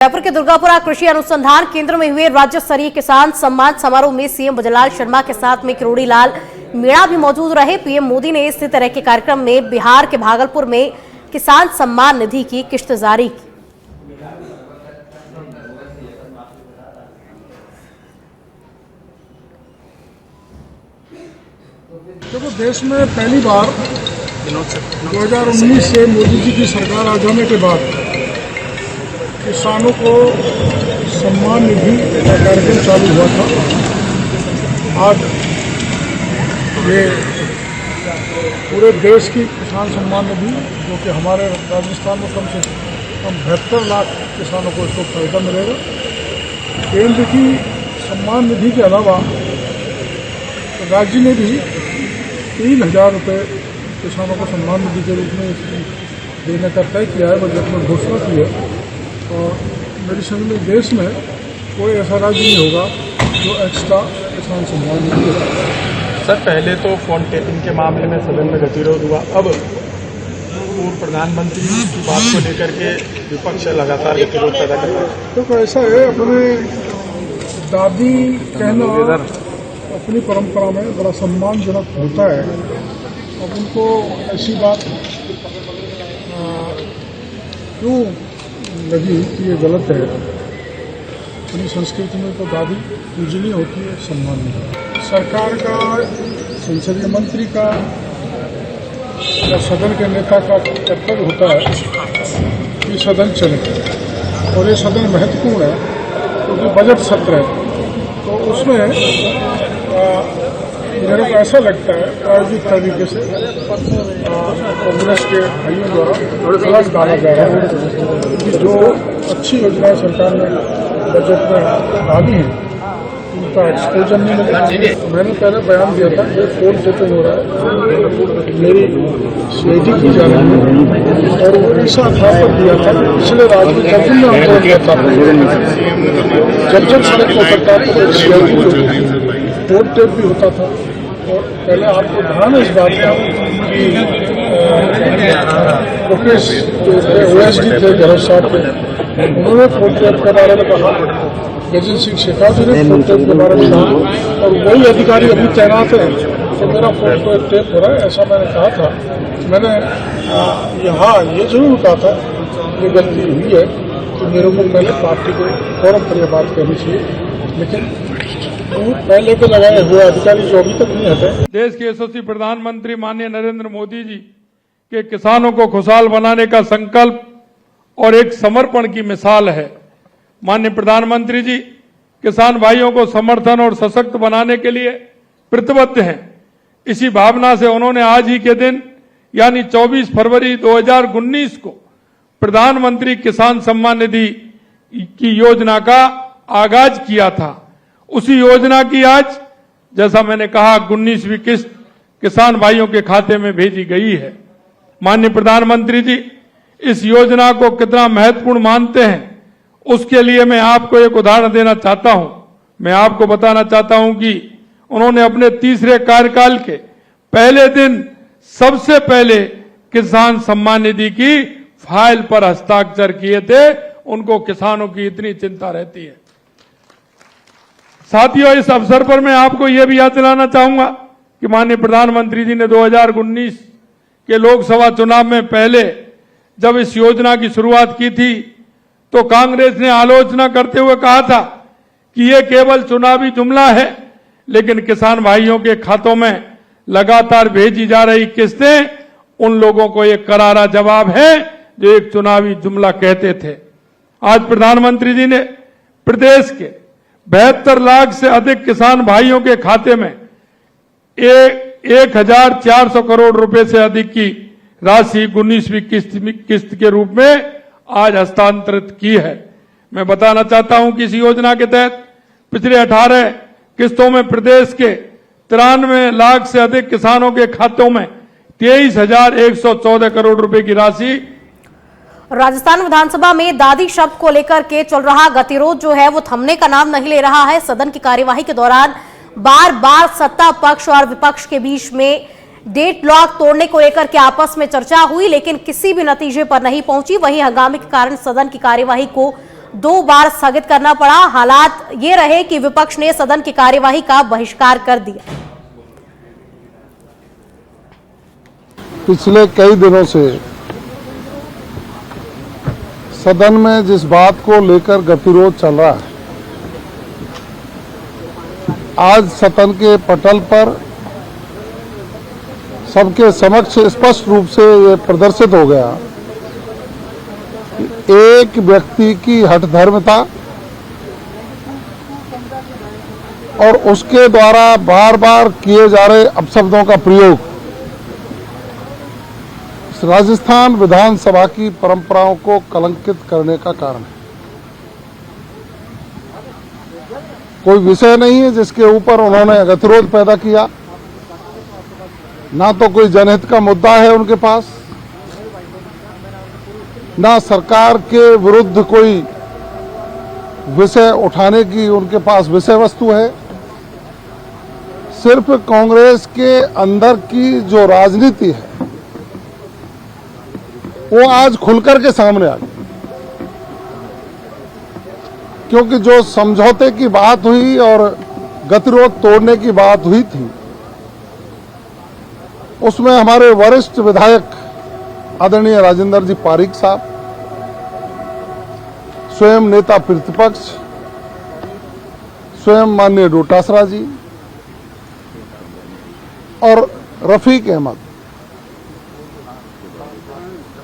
जयपुर के दुर्गापुरा कृषि अनुसंधान केंद्र में हुए राज्य स्तरीय किसान सम्मान समारोह में सीएम बजरलाल शर्मा के साथ में किरोड़ी लाल मीणा भी मौजूद रहे। पीएम मोदी ने इसी तरह के कार्यक्रम में बिहार के भागलपुर में किसान सम्मान निधि की किश्त जारी की। देखो, देश में पहली बार 2019 से मोदी जी की सरकार आ जाने के बाद किसानों को सम्मान निधि का कार्यक्रम चालू हुआ था। आज ये पूरे देश की किसान सम्मान निधि, जो कि हमारे राजस्थान में कम से कम 72 लाख किसानों को इसको फायदा मिलेगा। केंद्र की सम्मान निधि के अलावा राज्य ने भी 3000 रुपये किसानों को सम्मान निधि के रूप में देने का तय किया है, बजट में घोषणा की है। और मेरी समझ में देश में कोई ऐसा राज्य नहीं होगा जो एक्स्ट्रा किसान सम्मान निधि देगा। सर, पहले तो फोन टेपिंग के मामले में सदन में गतिरोध हुआ, अब पूर्व प्रधानमंत्री की बात को लेकर के विपक्ष लगातार गतिरोध पैदा कर रहा है। तो ऐसा है, अपने दादी कहना अपनी परंपरा में बड़ा सम्मानजनक होता है। अब उनको ऐसी बात क्यों लगी कि ये गलत है? अपनी संस्कृति में तो दादी पूजनीय होती है, सम्मान नहीं। सरकार का, संसदीय मंत्री का या सदन के नेता का कर्तव्य होता है कि सदन चले, और ये सदन महत्वपूर्ण है क्योंकि बजट सत्र है। तो उसमें मेरे को ऐसा लगता है प्रायोगिक तरीके से कांग्रेस के भाइयों द्वारा गलत डाला जा रहा है कि जो अच्छी योजनाएं सरकार ने बजट में डाली हैं उनका एक्सपोजर नहीं मिला। मैंने पहले बयान दिया था कि फोन टेपिंग हो रहा है, मेरी सीआईडी की जा रही है, और उड़ीसा था पर दिया था पिछले राज्य में जब मैं आंदोलन करता था, जब सड़क को करता तो सीआईडी जो फोन टेप भी होता था। और पहले आपको ध्यान है इस बात का कि मुकेश जो OSD थे गहलोत साहब थे, उन्होंने फोन टेप के बारे में कहा, गजेंद्र सिंह शेखावत जी ने फोन टेप के बारे में कहा, और वही अधिकारी अभी तैनात है तो मेरा फोन टेप हो रहा है, ऐसा मैंने कहा था। मैंने यहाँ ये जरूर कहा था ये गलती हुई है कि मेरे को पहले पार्टी को फोरम पर यह बात करनी चाहिए, लेकिन पहले के लगाए हुए अधिकारी जो अभी तक नहीं हटे। देश के यशस्वी प्रधानमंत्री माननीय नरेंद्र मोदी जी के किसानों को खुशहाल बनाने का संकल्प और एक समर्पण की मिसाल है। माननीय प्रधानमंत्री जी किसान भाइयों को समर्थन और सशक्त बनाने के लिए प्रतिबद्ध हैं। इसी भावना से उन्होंने आज ही के दिन यानी 24 फरवरी 2019 को प्रधानमंत्री किसान सम्मान निधि की योजना का आगाज किया था। उसी योजना की आज, जैसा मैंने कहा, 19वीं किस्त किसान भाइयों के खाते में भेजी गई है। माननीय प्रधानमंत्री जी इस योजना को कितना महत्वपूर्ण मानते हैं उसके लिए मैं आपको एक उदाहरण देना चाहता हूं। मैं आपको बताना चाहता हूं कि उन्होंने अपने तीसरे कार्यकाल के पहले दिन सबसे पहले किसान सम्मान निधि की फाइल पर हस्ताक्षर किए थे। उनको किसानों की इतनी चिंता रहती है। साथियों, इस अवसर पर मैं आपको यह भी याद दिलाना चाहूंगा कि माननीय प्रधानमंत्री जी ने 2019 के लोकसभा चुनाव में पहले जब इस योजना की शुरुआत की थी तो कांग्रेस ने आलोचना करते हुए कहा था कि यह केवल चुनावी जुमला है, लेकिन किसान भाइयों के खातों में लगातार भेजी जा रही किस्तें उन लोगों को एक करारा जवाब है जो एक चुनावी जुमला कहते थे। आज प्रधानमंत्री जी ने प्रदेश के 72 लाख से अधिक किसान भाइयों के खाते में 1400 करोड़ रुपए से अधिक की राशि 19वीं किस्त के रूप में आज हस्तांतरित की है। मैं बताना चाहता हूं कि इस योजना के तहत पिछले 18 किस्तों में प्रदेश के 93 लाख से अधिक किसानों के खातों में 23,114 करोड़ रुपए की राशि। राजस्थान विधानसभा में दादी शब्द को लेकर के चल रहा गतिरोध जो है वो थमने का नाम नहीं ले रहा है। सदन की कार्यवाही के दौरान बार बार सत्ता पक्ष और विपक्ष के बीच में डेडलॉक तोड़ने को लेकर के आपस में चर्चा हुई, लेकिन किसी भी नतीजे पर नहीं पहुंची। वहीं हंगामे के कारण सदन की कार्यवाही को 2 बार स्थगित करना पड़ा। हालात ये रहे कि विपक्ष ने सदन की कार्यवाही का बहिष्कार कर दिया। पिछले कई दिनों से सदन में जिस बात को लेकर गतिरोध चल रहा है, आज सदन के पटल पर सबके समक्ष स्पष्ट रूप से ये प्रदर्शित हो गया कि एक व्यक्ति की हठधर्मिता और उसके द्वारा बार बार किए जा रहे अपशब्दों का प्रयोग राजस्थान विधानसभा की परंपराओं को कलंकित करने का कारण है। कोई विषय नहीं है जिसके ऊपर उन्होंने गतिरोध पैदा किया, ना तो कोई जनहित का मुद्दा है उनके पास, ना सरकार के विरुद्ध कोई विषय उठाने की उनके पास विषय वस्तु है। सिर्फ कांग्रेस के अंदर की जो राजनीति है वो आज खुलकर के सामने आ गई, क्योंकि जो समझौते की बात हुई और गतिरोध तोड़ने की बात हुई थी, उसमें हमारे वरिष्ठ विधायक आदरणीय राजेंद्र जी पारीक साहब, स्वयं नेता प्रतिपक्ष, स्वयं माननीय डोटासरा जी और रफीक अहमद,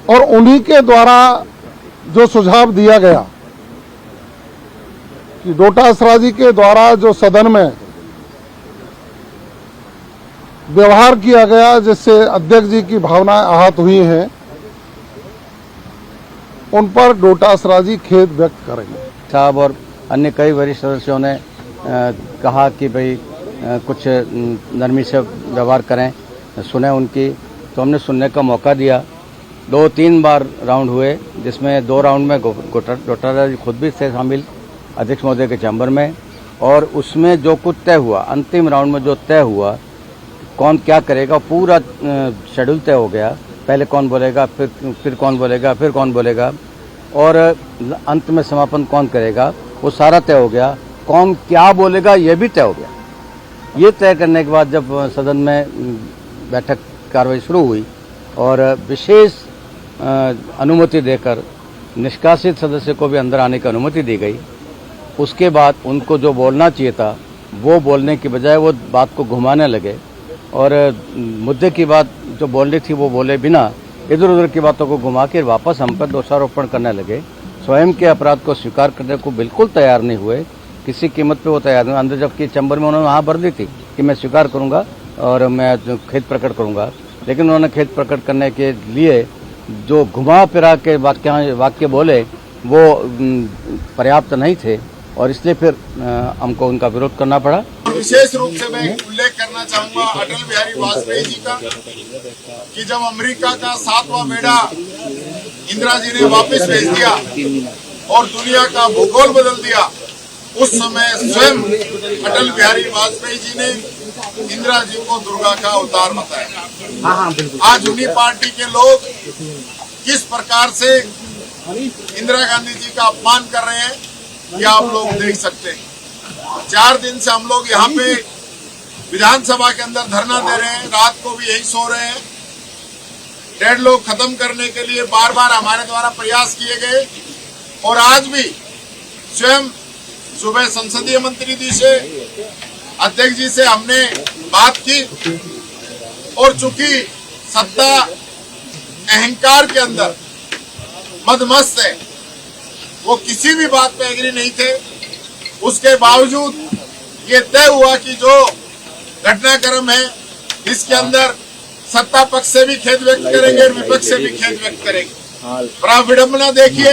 और उन्हीं के द्वारा जो सुझाव दिया गया कि डोटासरा जी के द्वारा जो सदन में व्यवहार किया गया जिससे अध्यक्ष जी की भावनाएं आहत हुई हैं, उन पर डोटासरा जी खेद व्यक्त करेंगे। साहब और अन्य कई वरिष्ठ सदस्यों ने कहा कि भाई कुछ नरमी से व्यवहार करें, सुने उनकी, तो हमने सुनने का मौका दिया। 2-3 बार राउंड हुए, जिसमें 2 राउंड में डोटासरा जी खुद भी थे शामिल अध्यक्ष महोदय के चैम्बर में, और उसमें जो कुछ तय हुआ, अंतिम राउंड में जो तय हुआ, कौन क्या करेगा, पूरा शेड्यूल तय हो गया। पहले कौन बोलेगा, फिर कौन बोलेगा, फिर कौन बोलेगा, और अंत में समापन कौन करेगा, वो सारा तय हो गया। कौन क्या बोलेगा ये भी तय हो गया। ये तय करने के बाद जब सदन में बैठक कार्रवाई शुरू हुई और विशेष अनुमति देकर निष्कासित सदस्य को भी अंदर आने की अनुमति दी गई, उसके बाद उनको जो बोलना चाहिए था वो बोलने की बजाय वो बात को घुमाने लगे और मुद्दे की बात जो बोलनी थी वो बोले बिना इधर उधर की बातों को घुमा के वापस हम पर दोषारोपण करने लगे। स्वयं के अपराध को स्वीकार करने को बिल्कुल तैयार नहीं हुए, किसी कीमत पे वो तैयार नहीं। अंदर जबकि चैम्बर में उन्होंने वहाँ भर दी थी कि मैं स्वीकार करूँगा और मैं खेद प्रकट करूँगा, लेकिन उन्होंने खेद प्रकट करने के लिए जो घुमा फिरा के वाक्य बोले वो पर्याप्त नहीं थे, और इसलिए फिर हमको उनका विरोध करना पड़ा। विशेष रूप से मैं उल्लेख करना चाहूंगा अटल बिहारी वाजपेयी जी का, कि जब अमेरिका का 7वां बेड़ा इंदिरा जी ने वापस भेज दिया और दुनिया का भूगोल बदल दिया, उस समय स्वयं अटल बिहारी वाजपेयी जी ने इंदिरा जी को दुर्गा का अवतार बताया। आज उन्हीं पार्टी के लोग किस प्रकार से इंदिरा गांधी जी का अपमान कर रहे हैं ये आप लोग देख सकते हैं। 4 दिन से हम लोग यहाँ पे विधानसभा के अंदर धरना दे रहे हैं, रात को भी यही सो रहे हैं। डेडलॉक खत्म करने के लिए बार बार हमारे द्वारा प्रयास किए गए, और आज भी स्वयं सुबह संसदीय मंत्री जी से, अध्यक्ष जी से हमने बात की, और चूंकि सत्ता अहंकार के अंदर मदमस्त है, वो किसी भी बात पे एग्री नहीं थे। उसके बावजूद ये तय हुआ कि जो घटनाक्रम है इसके अंदर सत्ता पक्ष से भी खेद व्यक्त करेंगे और विपक्ष से भी खेद व्यक्त करेंगे। बड़ा विडंबना देखिए,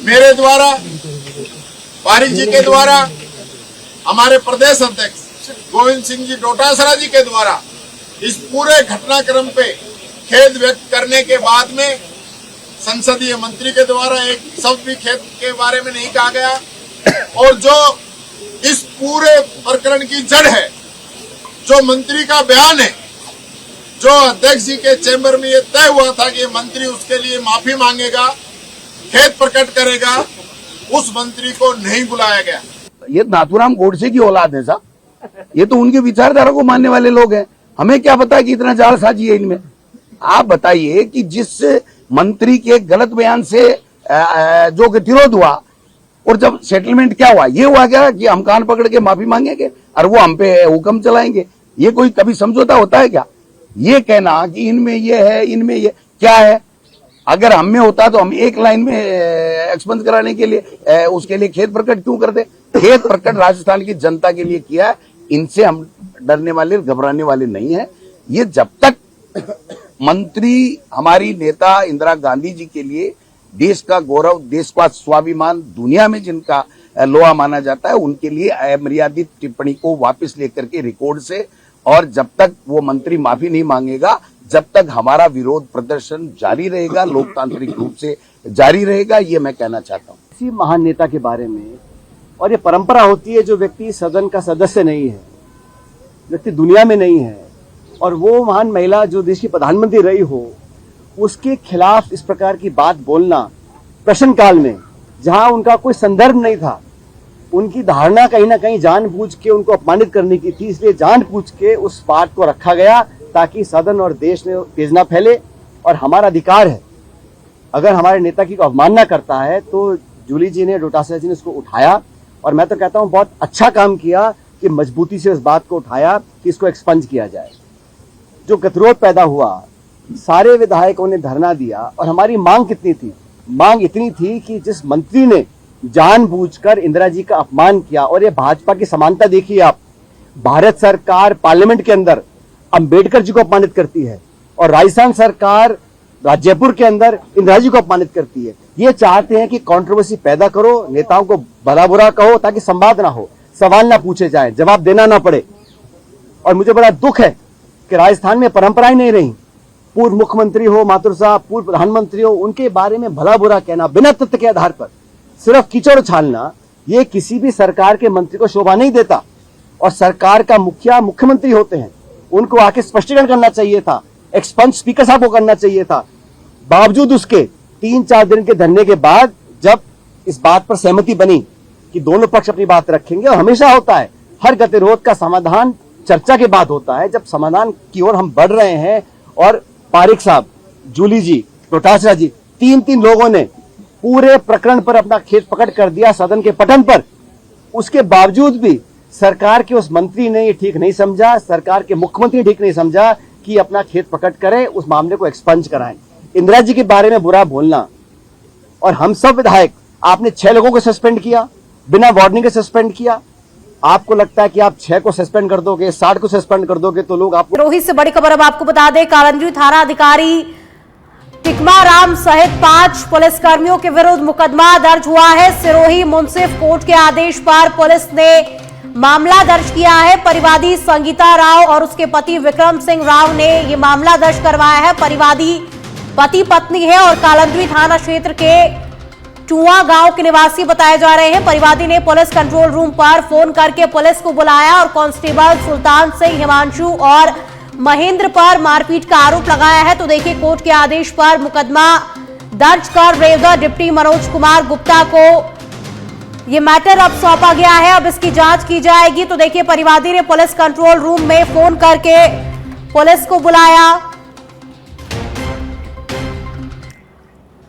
मेरे द्वारा, पारीक जी के द्वारा, हमारे प्रदेश अध्यक्ष गोविंद सिंह जी डोटासरा जी के द्वारा इस पूरे घटनाक्रम पे खेद व्यक्त करने के बाद में संसदीय मंत्री के द्वारा एक शब्द भी खेद के बारे में नहीं कहा गया, और जो इस पूरे प्रकरण की जड़ है, जो मंत्री का बयान है, जो अध्यक्ष जी के चैम्बर में ये तय हुआ था कि मंत्री उसके लिए माफी मांगेगा, खेद प्रकट करेगा, उस मंत्री को नहीं बुलाया गया। ये नाथूराम गोडसे की औलाद है साहब, ये तो उनके विचारधारा को मानने वाले लोग हैं। हमें क्या पता कि इतना जालसाजी है इनमें। आप बताइए कि जिस मंत्री के गलत बयान से जो गतिरोध हुआ और जब सेटलमेंट क्या हुआ, ये हुआ क्या कि हम कान पकड़ के माफी मांगेंगे और वो हम पे हुक्म चलाएंगे। ये कोई कभी समझौता होता है क्या? ये कहना कि इनमें ये है, इनमें ये क्या है, अगर हम में होता तो हम एक लाइन में एक्सपंज कराने के लिए उसके लिए खेत प्रकट क्यों करते? खेत प्रकट राजस्थान की जनता के लिए किया है। इनसे हम डरने वाले, घबराने वाले नहीं है। ये जब तक मंत्री हमारी नेता इंदिरा गांधी जी के लिए देश का गौरव, देश का स्वाभिमान, दुनिया में जिनका लोहा माना जाता है, उनके लिए अमर्यादित टिप्पणी को वापस लेकर के रिकॉर्ड से, और जब तक वो मंत्री माफी नहीं मांगेगा, जब तक हमारा विरोध प्रदर्शन जारी रहेगा, लोकतांत्रिक रूप से जारी रहेगा। ये मैं कहना चाहता हूँ किसी महान नेता के बारे में। और ये परंपरा होती है, जो व्यक्ति सदन का सदस्य नहीं है, व्यक्ति दुनिया में नहीं है, और वो महान महिला जो देश की प्रधानमंत्री रही हो, उसके खिलाफ इस प्रकार की बात बोलना प्रश्नकाल में, जहां उनका कोई संदर्भ नहीं था, उनकी धारणा कहीं ना कहीं जानबूझ के उनको अपमानित करने की थी, इसलिए जानबूझ के उस बात को रखा गया ताकि सदन और देश में तेज ना फैले। और हमारा अधिकार है, अगर हमारे नेता की अवमानना करता है तो जूली जी ने, डोटासरा जी ने इसको उठाया, और मैं तो कहता हूं बहुत अच्छा काम किया कि मजबूती से इस बात को उठाया कि इसको एक्सपंज किया जाए। जो गतिरोध पैदा हुआ, सारे विधायकों ने धरना दिया, और हमारी मांग कितनी थी? मांग इतनी थी कि जिस मंत्री ने जानबूझकर इंदिरा जी का अपमान किया, और ये भाजपा की समानता देखिए आप, भारत सरकार पार्लियामेंट के अंदर अंबेडकर जी को अपमानित करती है, और राजस्थान सरकार जयपुर के अंदर इंदिरा जी को अपमानित करती है। ये चाहते हैं कि कंट्रोवर्सी पैदा करो, नेताओं को भला बुरा कहो, ताकि संवाद ना हो, सवाल ना पूछे जाए, जवाब देना ना पड़े। और मुझे बड़ा दुख है कि राजस्थान में परंपराएं नहीं रही। पूर्व मुख्यमंत्री हो माथुर साहब, पूर्व प्रधानमंत्री हो, उनके बारे में भला बुरा कहना बिना तथ्य के आधार पर, सिर्फ कीचड़ उछालना, ये किसी भी सरकार के मंत्री को शोभा नहीं देता। और सरकार का मुखिया मुख्यमंत्री होते हैं, उनको आके स्पष्टीकरण करना चाहिए था, एक्सपंज स्पीकर साहब को करना चाहिए था। बावजूद उसके 3-4 दिन के धरने के बाद जब इस बात पर सहमति बनी कि दोनों पक्ष अपनी बात रखेंगे, और हमेशा होता है हर गतिरोध का समाधान चर्चा के बाद होता है, जब समाधान की ओर हम बढ़ रहे हैं, और पारिक साहब, जूली जी, डोटासरा जी, 3 लोगों ने पूरे प्रकरण पर अपना खेत प्रकट कर दिया सदन के पटल पर। उसके बावजूद भी सरकार के उस मंत्री ने ये ठीक नहीं समझा, सरकार के मुख्यमंत्री ने ठीक नहीं समझा कि अपना खेत प्रकट करें, उस मामले को एक्सपंज कराएं। इंदिरा जी के बारे में बुरा बोलना, और हम सब विधायक, आपने 6 लोगों को सस्पेंड किया, बिना वार्निंग के सस्पेंड किया। आपको लगता है कि आप 6 को सस्पेंड कर दोगे, 60 को सस्पेंड कर दोगे तो लोग आपको। रोहित से बड़ी खबर अब आपको बता दें, कालंजी थाना अधिकारी टिकमा राम सहित 5 पुलिसकर्मियों के विरुद्ध मुकदमा दर्ज हुआ है। सिरोही मुंसिफ कोर्ट के आदेश पर पुलिस ने मामला दर्ज किया है। परिवादी संगीता राव और उसके पति विक्रम सिंह राव ने यह मामला दर्ज करवाया है। परिवादी पति पत्नी है और कालंजी थाना क्षेत्र के चुआ गांव के निवासी बताए जा रहे हैं। परिवादी ने पुलिस कंट्रोल रूम पर फोन करके पुलिस को बुलाया और कांस्टेबल सुल्तान सिंह, हिमांशु और महेंद्र पर मारपीट का आरोप लगाया है। तो देखिए, कोर्ट के आदेश पर मुकदमा दर्ज कर रेवदर डिप्टी मनोज कुमार गुप्ता को ये मैटर अब सौंपा गया है। अब इसकी जांच की जाएगी। तो देखिए, परिवादी ने पुलिस कंट्रोल रूम में फोन करके पुलिस को बुलाया।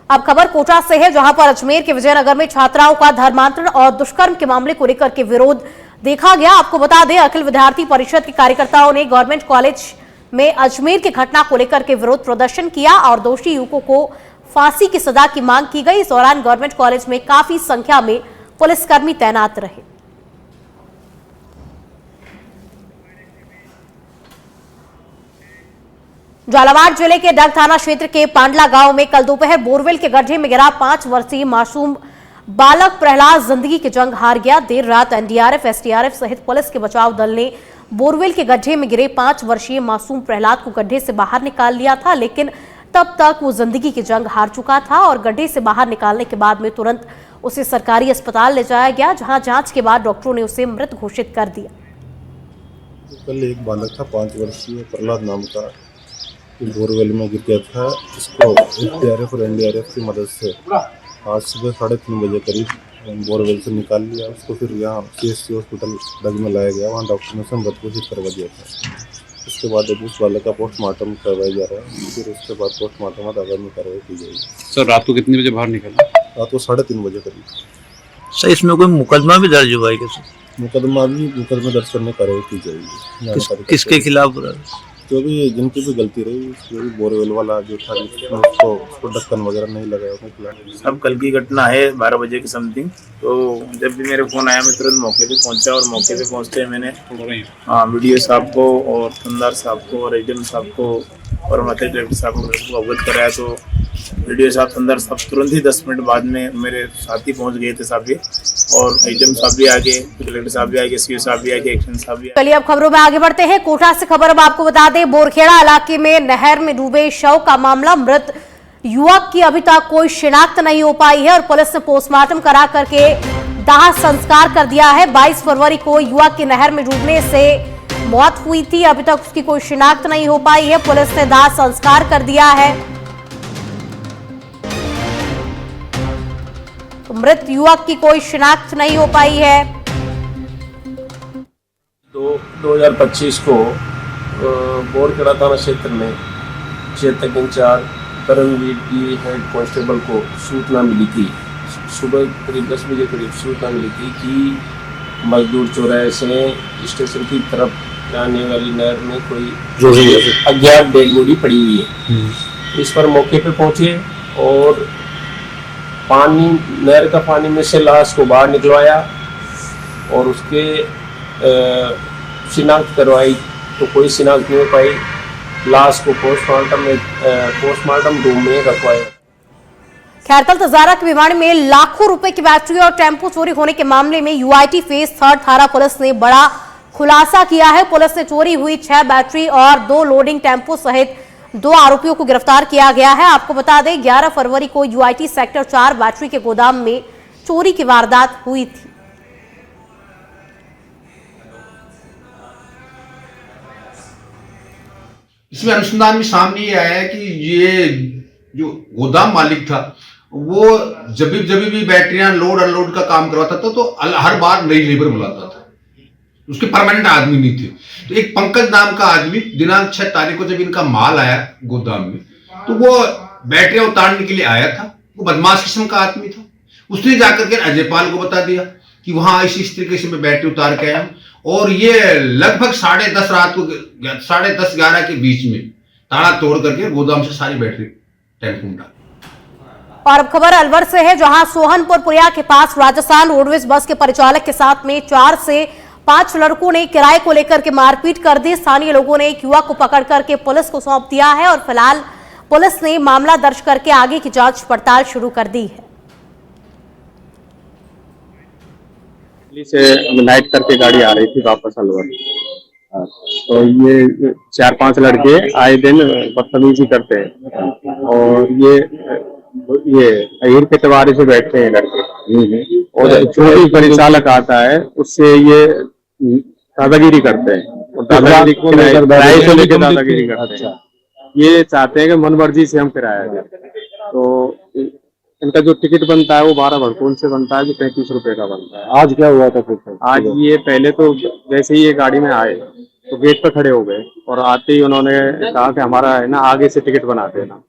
अब खबर कोटा से है, जहां पर अजमेर के विजयनगर में छात्राओं का धर्मांतरण और दुष्कर्म के मामले को लेकर के विरोध देखा गया। आपको बता दें, अखिल विद्यार्थी परिषद के कार्यकर्ताओं ने गवर्नमेंट कॉलेज में अजमेर की घटना को लेकर के विरोध प्रदर्शन किया और दोषी युवकों को फांसी की सजा की मांग की गई। इस दौरान गवर्नमेंट कॉलेज में काफी संख्या में पुलिसकर्मी तैनात रहे। झालावाड़ जिले के डग थाना क्षेत्र के पांडला गांव में कल दोपहर बोरवेल के गड्ढे में गिरा 5 वर्षीय मासूम बालक प्रहलाद जिंदगी की जंग हार गया। देर रात एनडीआरएफ, एसडीआरएफ सहित पुलिस के बचाव दल ने बोरवेल के गड्ढे में गिरे 5 वर्षीय मासूम प्रहलाद को गड्ढे से बाहर निकाल लिया था, लेकिन तब तक वो जिंदगी की जंग हार चुका था और गड्ढे से बाहर निकालने के बाद में तुरंत उसे सरकारी अस्पताल ले जाया गया, जहां जांच के बाद डॉक्टरों ने उसे मृत घोषित कर दिया। कल एक बालक था 5 वर्षीय प्रहलाद नाम का, बोरवेल में गिर गया था। इसको एसडीआरएफ और एनडीआरएफ की मदद से आज सुबह 3:30 बजे करीब बोरवेल से निकाल लिया उसको, फिर यहाँ CSC हॉस्पिटल डग में लाया गया, वहाँ डॉक्टर ने संबत को ठीक करवा दिया था। उसके बाद अभी उस बालक का पोस्टमार्टम करवाया जा रहा है, फिर उसके बाद पोस्टमार्टम में आगामी कार्रवाई की जाएगी। सर रात को कितने बजे बाहर निकला? रात को 3:30 बजे करीब। सर इसमें कोई मुकदमा भी दर्ज हुआ है क्या? मुकदमा दर्ज करने कार्रवाई की जाएगी। किसके खिलाफ? जो भी जिनकी भी गलती रही, जो भी बोरवेल वाला जो था उसको ढक्कन वगैरह नहीं लगाया उसने खिलाफ। अब कल की घटना है 12 बजे के समथिंग, तो जब भी मेरे फोन आया मैं तुरंत मौके पे पहुंचा, और मौके पे पहुंचते मैंने वीडियो साहब को और थंदार साहब को और एडम साहब को और मध्य डायरेक्टर साहब को अवगत कराया। तो वीडियो साहब थंदार साहब तुरंत ही 10 मिनट बाद में मेरे साथी पहुंच गए थे साहब, और एडम साहब भी आगे, कलेक्टर साहब भी आगे, सीओ साहब भी आगे, एक्शन साहब भी। चलिए अब खबरों में आगे बढ़ते हैं। कोटा से खबर अब आपको बता दें, बोरखेड़ा इलाके में नहर में डूबे शव का मामला, मृत युवक की अभी तक कोई शिनाख्त नहीं हो पाई है और पुलिस ने पोस्टमार्टम करा करके दाह संस्कार कर दिया है। 22 फरवरी को युवक की नहर में डूबने से मौत हुई थी, अभी तक उसकी कोई शिनाख्त नहीं हो पाई है। पुलिस ने दाह संस्कार कर दिया है। तो मृत युवक की कोई शिनाख्त नहीं हो पाई है। 2025 को बोरखेड़ा थाना क्षेत्र में चेतक इंचार्ज तरनवीर की हेड कांस्टेबल को सूचना मिली थी, सुबह करीब 10 बजे करीब सूचना मिली थी कि मजदूर चौराहे से स्टेशन की तरफ जाने वाली नहर में कोई अज्ञात डेड बॉडी पड़ी हुई है। इस पर मौके पे पहुंचे और नहर का पानी में से लाश को बाहर निकलवाया और उसके शिनाख्त करवाई, तो कोई शिनाख्त नहीं हो पाई। लाश को पोस्टमार्टम रूम में रखवाया। खैरतल तजारा के भिवाड़ी में लाखों रुपए की बैटरी और टेम्पो चोरी होने के मामले में UIT फेज 3 थाना पुलिस ने बड़ा खुलासा किया है। पुलिस ने चोरी हुई 6 बैटरी और 2 लोडिंग टेम्पो सहित 2 आरोपियों को गिरफ्तार किया गया है। आपको बता दें 11 फरवरी को UIT सेक्टर 4 बैटरी के गोदाम में चोरी की वारदात हुई थी। इसमें अनुसंधान में सामने ये आया है कि ये जो गोदाम मालिक था वो जब भी बैटरियां लोड अनलोड का काम करवाता था तो हर बार नई लेबर बुलाता था, उसके परमानेंट आदमी नहीं थे। तो एक पंकज नाम का आदमी दिनांक 6 तारीख को जब इनका माल आया गोदाम में तो वो बैटरियां उतारने के लिए आया था। वो बदमाश किस्म का आदमी था। उसने जाकर के अजयपाल को बता दिया कि वहां इस तरीके से मैं बैटरी उतार के आया, और ये लगभग 10:30 रात को 10:30-11 के बीच में ताला तोड़ करके गोदाम से सारी बैटरी टेम्पो में डाली। और अब खबर अलवर से है, जहां सोहनपुर पुरिया के पास राजस्थान रोडवेज बस के परिचालक के साथ में 4 से 5 लड़कों ने किराए को लेकर के मारपीट कर दी। स्थानीय लोगों ने एक युवक को पकड़ करके पुलिस को सौंप दिया है और फिलहाल पुलिस ने मामला दर्ज करके आगे की जांच पड़ताल शुरू कर दी है। से नाइट करके गाड़ी आ रही थी वापस अलवर, तो ये 4-5 लड़के आए दिन बदतमीजी करते हैं और ये अहिर के तवारे से बैठते हैं लड़के, और जो भी परिचालक आता है उससे ये दादागिरी करते हैं और दादागिरी को लेकर दादागिरी करते हैं। ये चाहते हैं कि मन मर्जी से हम किराया जाए। तो इनका जो टिकट बनता है वो 12 भड़कून से बनता है, जो 35 रुपए का बनता है। आज क्या हुआ था फिर? आज ये पहले तो जैसे ही ये गाड़ी में आए तो गेट पर खड़े हो गए और आते ही उन्होंने कहा कि हमारा है ना आगे से टिकट बना देना।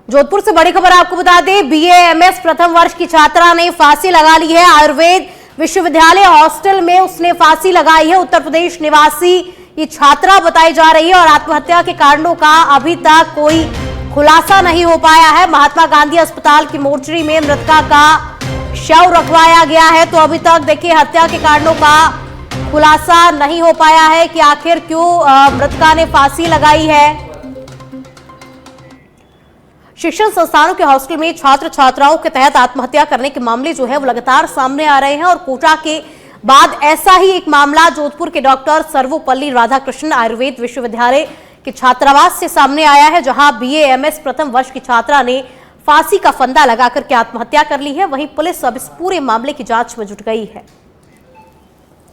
जोधपुर से बड़ी खबर आपको बता दें, BAMS प्रथम वर्ष की छात्रा ने फांसी लगा ली है। आयुर्वेद विश्वविद्यालय हॉस्टल में उसने फांसी लगाई है। उत्तर प्रदेश निवासी ये छात्रा बताई जा रही है और आत्महत्या के कारणों का अभी तक कोई खुलासा नहीं हो पाया है। महात्मा गांधी अस्पताल की मोर्चरी में मृतका का शव रखवाया गया है, तो अभी तक देखिए हत्या के कारणों का खुलासा नहीं हो पाया है कि आखिर क्यों मृतका ने फांसी लगाई है। शिक्षण संस्थानों के हॉस्टल में छात्र छात्राओं के तहत आत्महत्या करने के मामले जो है वो लगातार सामने आ रहे हैं और कोटा के बाद ऐसा ही एक मामला जोधपुर के डॉक्टर सर्वपल्ली राधाकृष्णन आयुर्वेद विश्वविद्यालय के छात्रावास से सामने आया है, जहां BAMS प्रथम वर्ष की छात्रा ने फांसी का फंदा लगाकर के आत्महत्या कर ली है। वहीं पुलिस अब इस पूरे मामले की जांच में जुट गई है।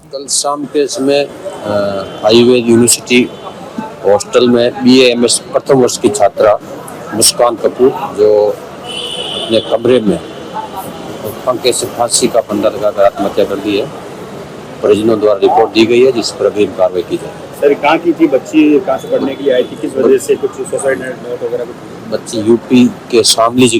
कल शाम के समय आयुर्वेद यूनिवर्सिटी हॉस्टल में BAMS प्रथम वर्ष की छात्रा मुस्कान कपूर जो अपने कमरे में पंखे से फांसी का फंदा लगाकर आत्महत्या कर दी है। परिजनों द्वारा रिपोर्ट दी गई है, जिस पर अभी कार्रवाई की जाए। सर कहाँ की थी बच्ची, कहाँ से पढ़ने के लिए आई थी, किस वजह से कुछ सुसाइड नोट वगैरह? बच्ची यूपी के शामली जिले